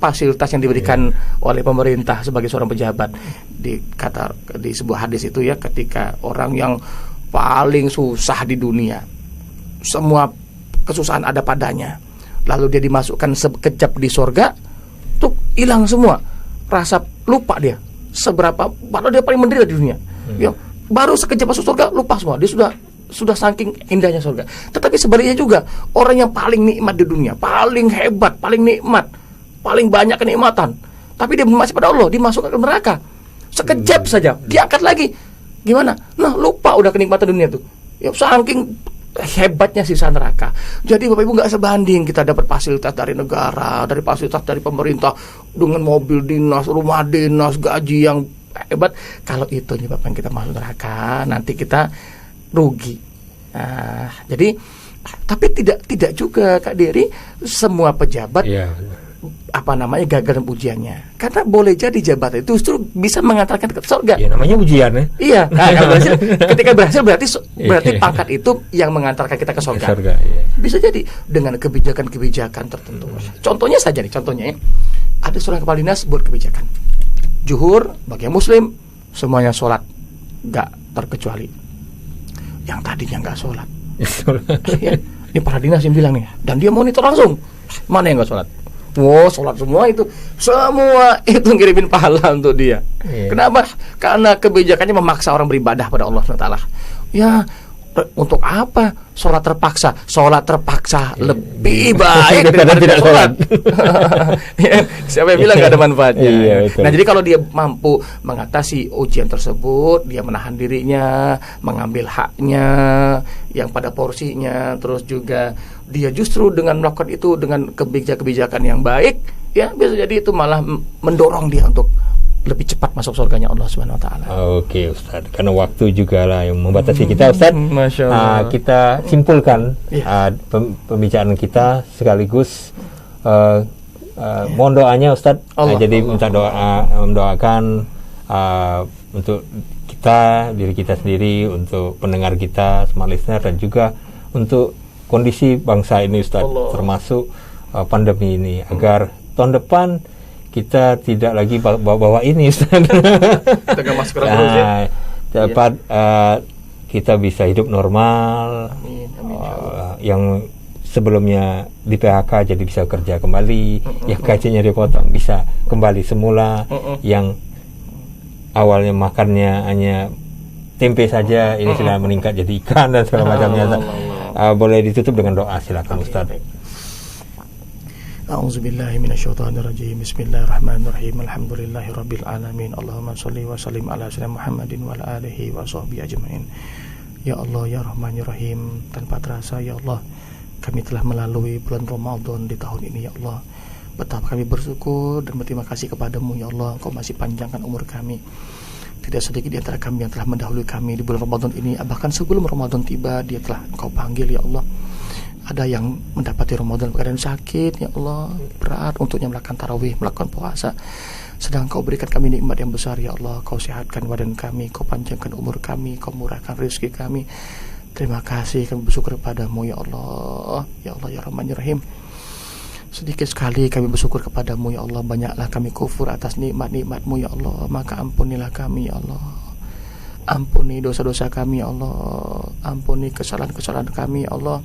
[SPEAKER 2] fasilitas yang diberikan oleh pemerintah sebagai seorang pejabat. Di sebuah hadis itu ya, ketika orang yang paling susah di dunia, semua kesusahan ada padanya, lalu dia dimasukkan sekejap di surga, tuh hilang semua rasa, lupa dia seberapa, padahal dia paling menderita di dunia. Ya, baru sekejap masuk surga lupa semua, dia sudah saking indahnya surga. Tetapi sebaliknya juga, orang yang paling nikmat di dunia, paling hebat, paling nikmat, paling banyak kenikmatan, tapi dia masih pada Allah, dimasukkan ke neraka sekejap saja, diangkat lagi, gimana? Nah, lupa udah kenikmatan dunia tuh. Ya, saking hebatnya sisa neraka. Jadi Bapak Ibu, nggak sebanding kita dapat fasilitas dari negara, dari fasilitas dari pemerintah, dengan mobil dinas, rumah dinas, gaji yang hebat. Kalau itu nyebabkan kita masuk neraka, nanti kita rugi. Nah, jadi tapi tidak juga Kak Dery semua pejabat gagal dalam ujiannya. Karena boleh jadi jabatan itu justru bisa mengantarkan ke surga.
[SPEAKER 1] Ya, namanya ujian ya.
[SPEAKER 2] Iya. Nah, ketika berhasil berarti pangkat itu yang mengantarkan kita ke surga. Bisa jadi dengan kebijakan-kebijakan tertentu. Contohnya ya. Ada seorang kepala dinas buat kebijakan. Zuhur bagi yang muslim semuanya sholat, nggak terkecuali yang tadinya nggak sholat. Ya, ini para dinas yang bilang nih, dan dia monitor langsung mana yang nggak sholat. Wow, sholat semua itu ngirimin pahala untuk dia. Kenapa? Karena kebijakannya memaksa orang beribadah pada Allah SWT. Ya, untuk apa sholat terpaksa? Sholat terpaksa lebih baik daripada tidak sholat. Ya, siapa yang bilang gak ada manfaatnya? Nah, jadi kalau dia mampu mengatasi ujian tersebut, dia menahan dirinya, mengambil haknya yang pada porsinya, terus juga dia justru dengan melakukan itu dengan kebijakan yang baik, ya bisa jadi itu malah mendorong dia untuk lebih cepat masuk surganya Allah Subhanahu wa taala.
[SPEAKER 1] Oke, Ustaz. Karena waktu juga lah yang membatasi kita, Ustaz.
[SPEAKER 2] Masya Allah.
[SPEAKER 1] Kita simpulkan pembicaraan kita sekaligus mohon doanya, Ustaz. Jadi minta mendoakan untuk kita, diri kita sendiri, untuk pendengar kita, smart listener, dan juga untuk kondisi bangsa ini, Ustaz, termasuk pandemi ini, agar tahun depan kita tidak lagi bawa ini, Ustaz.
[SPEAKER 2] Dengan masker terus ya.
[SPEAKER 1] Dapat kita bisa hidup normal.
[SPEAKER 2] Amin,
[SPEAKER 1] yang sebelumnya di PHK jadi bisa kerja kembali, yang gajinya dipotong bisa kembali semula, yang awalnya makannya hanya tempe saja ini sudah meningkat jadi ikan dan segala macamnya. Boleh ditutup dengan doa, silakan Ustaz.
[SPEAKER 2] A'udzubillahi minasyaitonirrajim. Bismillahirrahmanirrahim. Alhamdulillahirabbil alamin. Allahumma shalli wa sallim ala sayyidina Muhammadin wa ala alihi wa sahbihi ajmain. Ya Allah, ya Rahman, ya Rahim, tanpa terasa ya Allah, kami telah melalui bulan Ramadan di tahun ini ya Allah. Betapa kami bersyukur dan berterima kasih kepadamu ya Allah. Engkau masih panjangkan umur kami. Tidak sedikit di antara kami yang telah mendahului kami di bulan Ramadan ini, bahkan sebelum Ramadan tiba dia telah Engkau panggil ya Allah. Ada yang mendapati Ramadan keadaan sakit ya Allah, berat untuknya melakukan tarawih, melakukan puasa. Sedang Kau berikan kami nikmat yang besar ya Allah. Kau sehatkan badan kami, Kau panjangkan umur kami, Kau murahkan rezeki kami. Terima kasih, kami bersyukur kepadamu ya Allah. Ya Allah, ya Rahman, ya Rahim. Sedikit sekali kami bersyukur kepadamu ya Allah. Banyaklah kami kufur atas nikmat-nikmat-Mu ya Allah. Maka ampunilah kami ya Allah. Ampuni dosa-dosa kami ya Allah. Ampuni kesalahan-kesalahan kami ya Allah,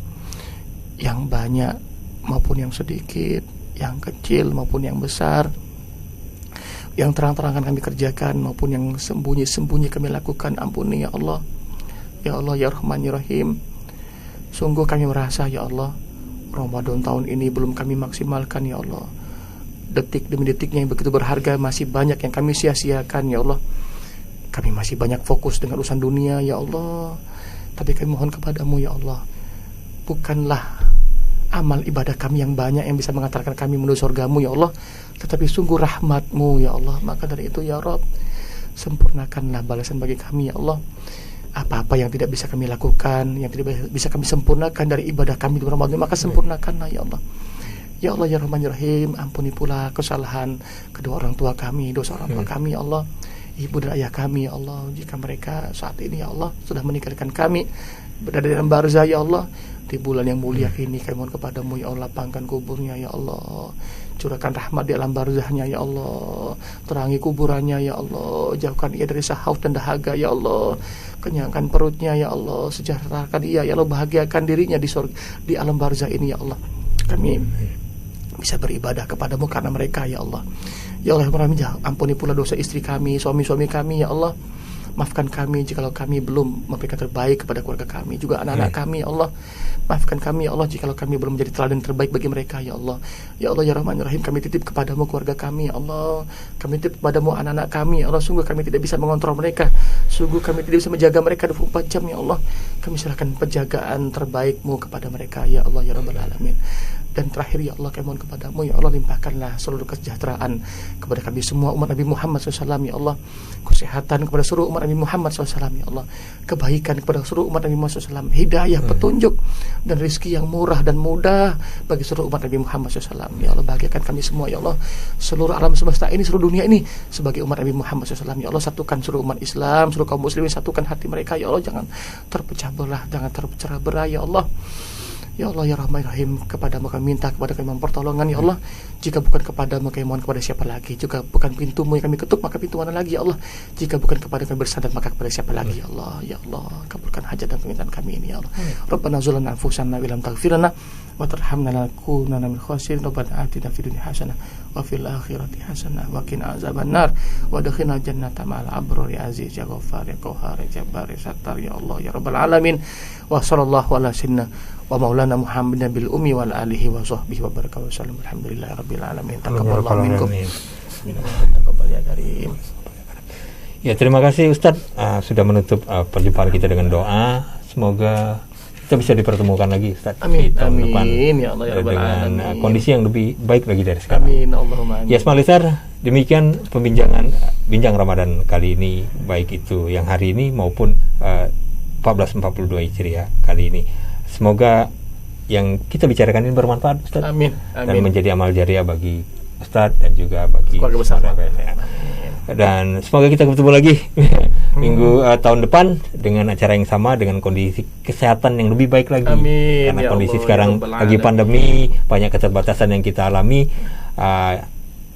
[SPEAKER 2] yang banyak maupun yang sedikit, yang kecil maupun yang besar, yang terang-terangan kami kerjakan maupun yang sembunyi-sembunyi kami lakukan. Ampuni ya Allah. Ya Allah, ya Rahman, ya Rahim. Sungguh kami merasa ya Allah, Ramadan tahun ini belum kami maksimalkan ya Allah. Detik demi detiknya yang begitu berharga masih banyak yang kami sia-siakan ya Allah. Kami masih banyak fokus dengan urusan dunia ya Allah. Tapi kami mohon kepadamu ya Allah, bukanlah amal ibadah kami yang banyak yang bisa mengantarkan kami menuju surgamu ya Allah, tetapi sungguh rahmat-Mu ya Allah. Maka dari itu ya Rabb, sempurnakanlah balasan bagi kami ya Allah. Apa-apa yang tidak bisa kami lakukan, yang tidak bisa kami sempurnakan dari ibadah kami di Ramadan, maka sempurnakanlah ya Allah. Ya Allah ya Rahman ya Rahim, ampuni pula kesalahan kedua orang tua kami, dosa orang tua kami ya Allah, ibu dan ayah kami ya Allah, jika mereka saat ini ya Allah sudah meninggalkan kami berada dalam barzah ya Allah. Di bulan yang mulia ini kami mohon kepadamu ya Allah, lapangkan kuburnya ya Allah, curahkan rahmat di alam barzahnya ya Allah, terangi kuburannya ya Allah, jauhkan ia dari haus dan dahaga ya Allah, kenyangkan perutnya ya Allah, sejahterakan ia ya Allah, bahagiakan dirinya di surga, di alam barzah ini ya Allah. Kami bisa beribadah kepadamu karena mereka ya Allah. Ya Allah ampuni pula dosa istri kami, suami-suami kami ya Allah. Maafkan kami jikalau kami belum memberikan terbaik kepada keluarga kami, juga anak-anak kami ya Allah. Maafkan kami ya Allah jikalau kami belum menjadi teladan terbaik bagi mereka ya Allah. Ya Allah ya Rahman ya Rahim, kami titip kepadamu keluarga kami ya Allah. Kami titip kepadamu anak-anak kami ya Allah. Sungguh kami tidak bisa mengontrol mereka, sungguh kami tidak bisa menjaga mereka 24 jam ya Allah. Kami serahkan penjagaan terbaikmu kepada mereka ya Allah ya Rabbal Alamin. Dan terakhir ya Allah, kami mohon kepadamu ya Allah, limpahkanlah seluruh kesejahteraan kepada kami semua umat Nabi Muhammad SAW ya Allah, kesehatan kepada seluruh umat Nabi Muhammad SAW ya Allah, kebaikan kepada seluruh umat Nabi Muhammad SAW, hidayah, petunjuk dan rezeki yang murah dan mudah bagi seluruh umat Nabi Muhammad SAW ya Allah. Bahagiakan kami semua ya Allah, seluruh alam semesta ini, seluruh dunia ini sebagai umat Nabi Muhammad SAW ya Allah. Satukan seluruh umat Islam, seluruh kaum muslimin, satukan hati mereka ya Allah, jangan terpecah belah, jangan terpecah belah ya Allah. Ya Allah ya Rahman Rahim, kepadamu kami minta, kepada kami mohon pertolongan ya Allah. Jika bukan kepadamu kami mohon kepada siapa lagi? Jika bukan pintumu yang kami ketuk, maka pintu mana lagi ya Allah? Jika bukan kepada kami bersandar, maka kepada siapa lagi ya Allah? Ya Allah, kabulkan hajat dan permintaan kami ini ya Allah. Rabbana zalamna anfusana wa lam taghfir lana wa tarhamna lanakunanna minal khasirin. Rabbana atina fid dunya hasanah wa fil akhirati hasanah wa qina azabannar wa adkhilna jannata ma'al abrari aziz ya ghaffar ya qahhar ya jabbar ya sattar ya Allah ya Rabbal Alamin. Wa sallallahu ala sayyidina wa maulana Muhammad nabil ummi wal alihi wa sahbihi wa baraka wa sallam. Alhamdulillahi rabbil alamin. Taqabbalallahu minkum. Taqabbal ya karim.
[SPEAKER 1] Ya, terima kasih Ustadz sudah menutup perjumpaan kita dengan doa. Semoga kita bisa dipertemukan lagi Ustadz
[SPEAKER 2] Amin.
[SPEAKER 1] di tahun depan
[SPEAKER 2] Ya Allah ya rabbal
[SPEAKER 1] dengan
[SPEAKER 2] alamin.
[SPEAKER 1] kondisi yang lebih baik lagi dari sekarang.
[SPEAKER 2] Amin Allahumma amin.
[SPEAKER 1] Ya, Smalisar, demikian bincang Ramadan kali ini, baik itu yang hari ini maupun 1442 Hijriah kali ini. Semoga yang kita bicarakan ini bermanfaat Ustaz.
[SPEAKER 2] Amin.
[SPEAKER 1] Dan menjadi amal jariah bagi Ustaz dan juga bagi
[SPEAKER 2] keluarga besar.
[SPEAKER 1] Dan semoga kita ketemu lagi minggu tahun depan dengan acara yang sama, dengan kondisi kesehatan yang lebih baik lagi.
[SPEAKER 2] Amin.
[SPEAKER 1] Karena
[SPEAKER 2] Ya
[SPEAKER 1] kondisi
[SPEAKER 2] Allah,
[SPEAKER 1] sekarang
[SPEAKER 2] ya
[SPEAKER 1] lagi pandemi, banyak keterbatasan yang kita alami.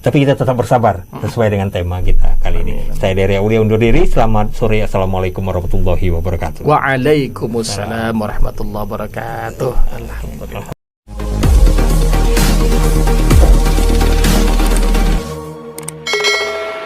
[SPEAKER 1] Tapi kita tetap bersabar sesuai dengan tema kita kali ini. Saya Dery Aulia undur diri. Selamat sore. Assalamualaikum warahmatullahi wabarakatuh.
[SPEAKER 2] Waalaikumsalam warahmatullahi wabarakatuh. Alhamdulillah.